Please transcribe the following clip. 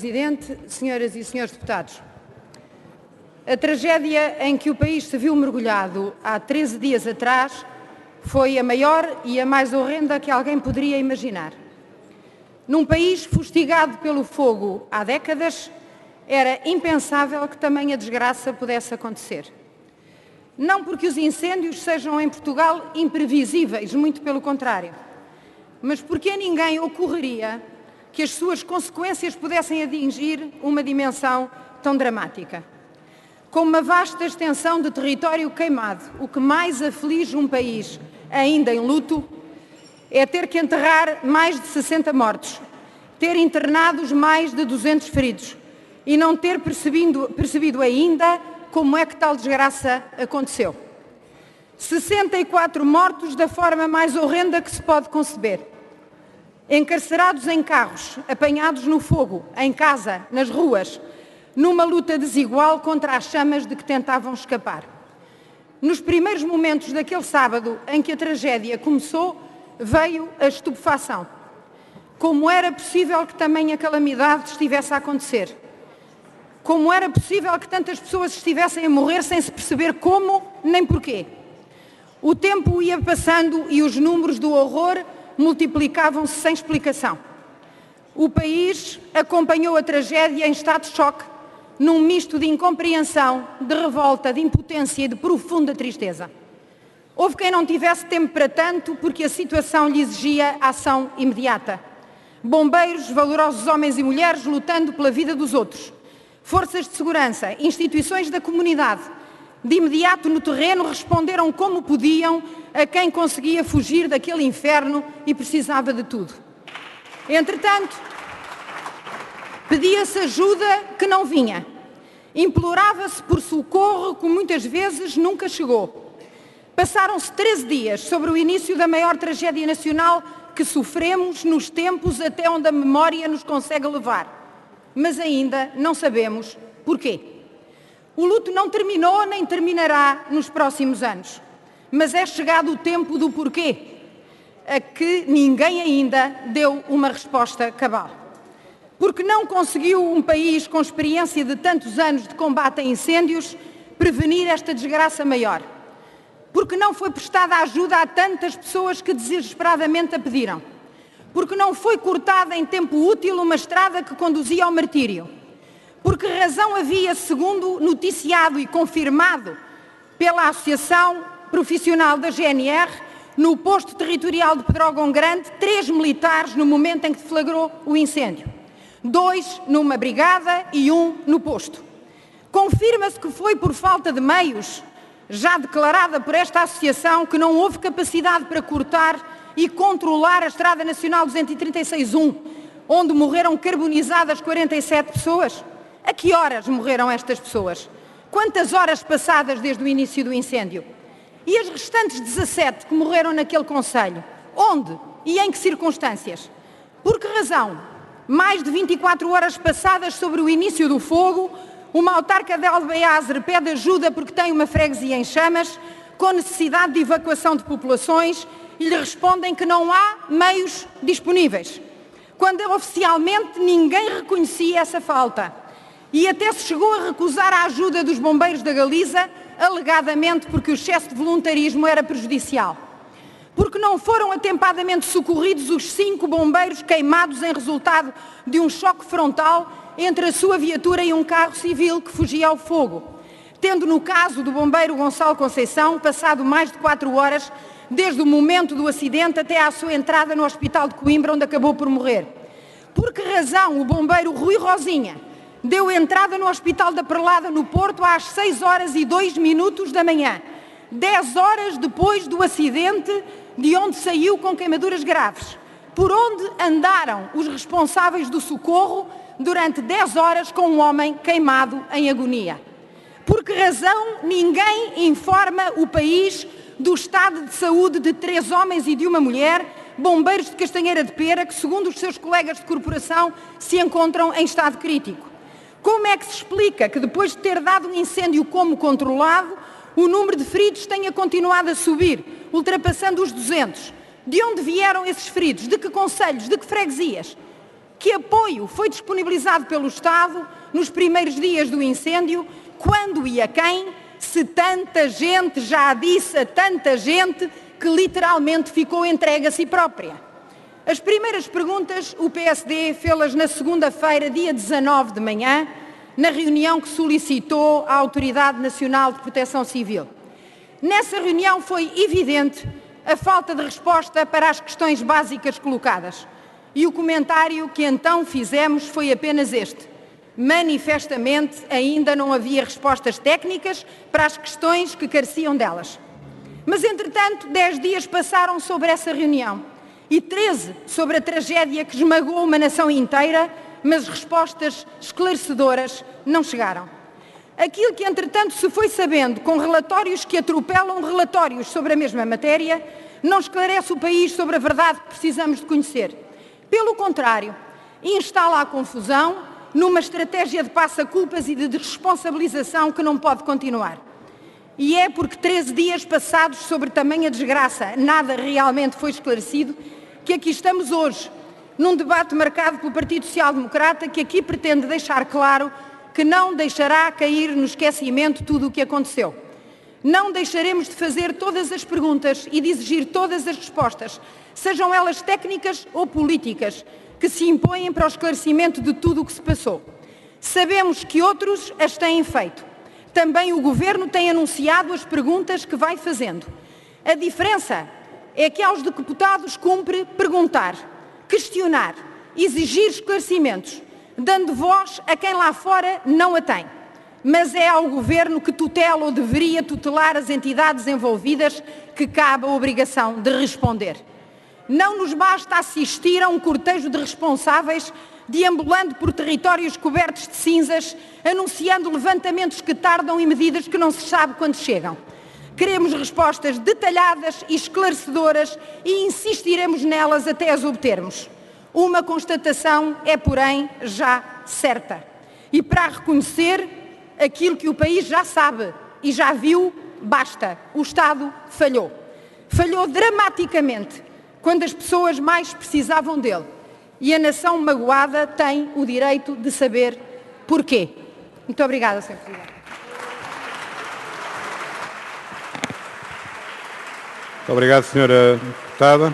Presidente, senhoras e senhores deputados, a tragédia em que o país se viu mergulhado há 13 dias atrás foi a maior e a mais horrenda que alguém poderia imaginar. Num país fustigado pelo fogo há décadas, era impensável que tamanha desgraça pudesse acontecer. Não porque os incêndios sejam em Portugal imprevisíveis, muito pelo contrário, mas porque a ninguém ocorreria que as suas consequências pudessem atingir uma dimensão tão dramática. Com uma vasta extensão de território queimado, o que mais aflige um país ainda em luto é ter que enterrar mais de 60 mortos, ter internados mais de 200 feridos e não ter percebido ainda como é que tal desgraça aconteceu. 64 mortos da forma mais horrenda que se pode conceber. Encarcerados em carros, apanhados no fogo, em casa, nas ruas, numa luta desigual contra as chamas de que tentavam escapar. Nos primeiros momentos daquele sábado em que a tragédia começou, veio a estupefação. Como era possível que tamanha calamidade estivesse a acontecer? Como era possível que tantas pessoas estivessem a morrer sem se perceber como nem porquê? O tempo ia passando e os números do horror multiplicavam-se sem explicação. O país acompanhou a tragédia em estado de choque, num misto de incompreensão, de revolta, de impotência e de profunda tristeza. Houve quem não tivesse tempo para tanto porque a situação lhe exigia ação imediata. Bombeiros, valorosos homens e mulheres lutando pela vida dos outros. Forças de segurança, instituições da comunidade, de imediato no terreno responderam como podiam a quem conseguia fugir daquele inferno e precisava de tudo. Entretanto, pedia-se ajuda que não vinha. Implorava-se por socorro que muitas vezes nunca chegou. Passaram-se 13 dias sobre o início da maior tragédia nacional que sofremos nos tempos até onde a memória nos consegue levar. Mas ainda não sabemos porquê. O luto não terminou nem terminará nos próximos anos. Mas é chegado o tempo do porquê, a que ninguém ainda deu uma resposta cabal. Porque não conseguiu um país com experiência de tantos anos de combate a incêndios prevenir esta desgraça maior. Porque não foi prestada ajuda a tantas pessoas que desesperadamente a pediram. Porque não foi cortada em tempo útil uma estrada que conduzia ao martírio. Porque razão havia, segundo noticiado e confirmado pela Associação Profissional da GNR, no posto territorial de Pedrógão Grande, 3 militares no momento em que deflagrou o incêndio. 2 numa brigada e 1 no posto. Confirma-se que foi por falta de meios, já declarada por esta associação, que não houve capacidade para cortar e controlar a Estrada Nacional 236-1, onde morreram carbonizadas 47 pessoas. A que horas morreram estas pessoas? Quantas horas passadas desde o início do incêndio? E as restantes 17 que morreram naquele concelho? Onde e em que circunstâncias? Por que razão? Mais de 24 horas passadas sobre o início do fogo, uma autarca de Albeázere pede ajuda porque tem uma freguesia em chamas, com necessidade de evacuação de populações, e lhe respondem que não há meios disponíveis. Quando oficialmente ninguém reconhecia essa falta. E até se chegou a recusar a ajuda dos bombeiros da Galiza, alegadamente porque o excesso de voluntarismo era prejudicial. Porque não foram atempadamente socorridos os 5 bombeiros queimados em resultado de um choque frontal entre a sua viatura e um carro civil que fugia ao fogo. Tendo no caso do bombeiro Gonçalo Conceição passado mais de 4 horas desde o momento do acidente até à sua entrada no Hospital de Coimbra, onde acabou por morrer. Por que razão o bombeiro Rui Rosinha deu entrada no Hospital da Perlada, no Porto, às 6h02 da manhã, 10 horas depois do acidente, de onde saiu com queimaduras graves? Por onde andaram os responsáveis do socorro durante 10 horas com um homem queimado em agonia? Por que razão ninguém informa o país do estado de saúde de 3 homens e de uma mulher, bombeiros de Castanheira de Pera, que, segundo os seus colegas de corporação, se encontram em estado crítico? Como é que se explica que, depois de ter dado um incêndio como controlado, o número de feridos tenha continuado a subir, ultrapassando os 200? De onde vieram esses feridos? De que concelhos? De que freguesias? Que apoio foi disponibilizado pelo Estado nos primeiros dias do incêndio? Quando e a quem? Se tanta gente já disse a tanta gente que literalmente ficou entregue a si própria. As primeiras perguntas o PSD fê-las na segunda-feira, dia 19 de manhã, na reunião que solicitou a Autoridade Nacional de Proteção Civil. Nessa reunião foi evidente a falta de resposta para as questões básicas colocadas. E o comentário que então fizemos foi apenas este: manifestamente ainda não havia respostas técnicas para as questões que careciam delas. Mas, entretanto, 10 dias passaram sobre essa reunião e 13 sobre a tragédia que esmagou uma nação inteira, mas respostas esclarecedoras não chegaram. Aquilo que, entretanto, se foi sabendo com relatórios que atropelam relatórios sobre a mesma matéria, não esclarece o país sobre a verdade que precisamos de conhecer. Pelo contrário, instala a confusão numa estratégia de passa-culpas e de desresponsabilização que não pode continuar. E é porque 13 dias passados sobre tamanha desgraça, nada realmente foi esclarecido, que aqui estamos hoje, num debate marcado pelo Partido Social Democrata, que aqui pretende deixar claro que não deixará cair no esquecimento tudo o que aconteceu. Não deixaremos de fazer todas as perguntas e de exigir todas as respostas, sejam elas técnicas ou políticas, que se impõem para o esclarecimento de tudo o que se passou. Sabemos que outros as têm feito. Também o Governo tem anunciado as perguntas que vai fazendo. A diferença é que aos deputados cumpre perguntar, questionar, exigir esclarecimentos, dando voz a quem lá fora não a tem. Mas é ao Governo que tutela ou deveria tutelar as entidades envolvidas que cabe a obrigação de responder. Não nos basta assistir a um cortejo de responsáveis deambulando por territórios cobertos de cinzas, anunciando levantamentos que tardam e medidas que não se sabe quando chegam. Queremos respostas detalhadas e esclarecedoras e insistiremos nelas até as obtermos. Uma constatação é, porém, já certa. E para reconhecer aquilo que o país já sabe e já viu, basta. O Estado falhou. Falhou dramaticamente quando as pessoas mais precisavam dele. E a nação magoada tem o direito de saber porquê. Muito obrigada, Sr. Presidente. Muito obrigado, Sra. Deputada.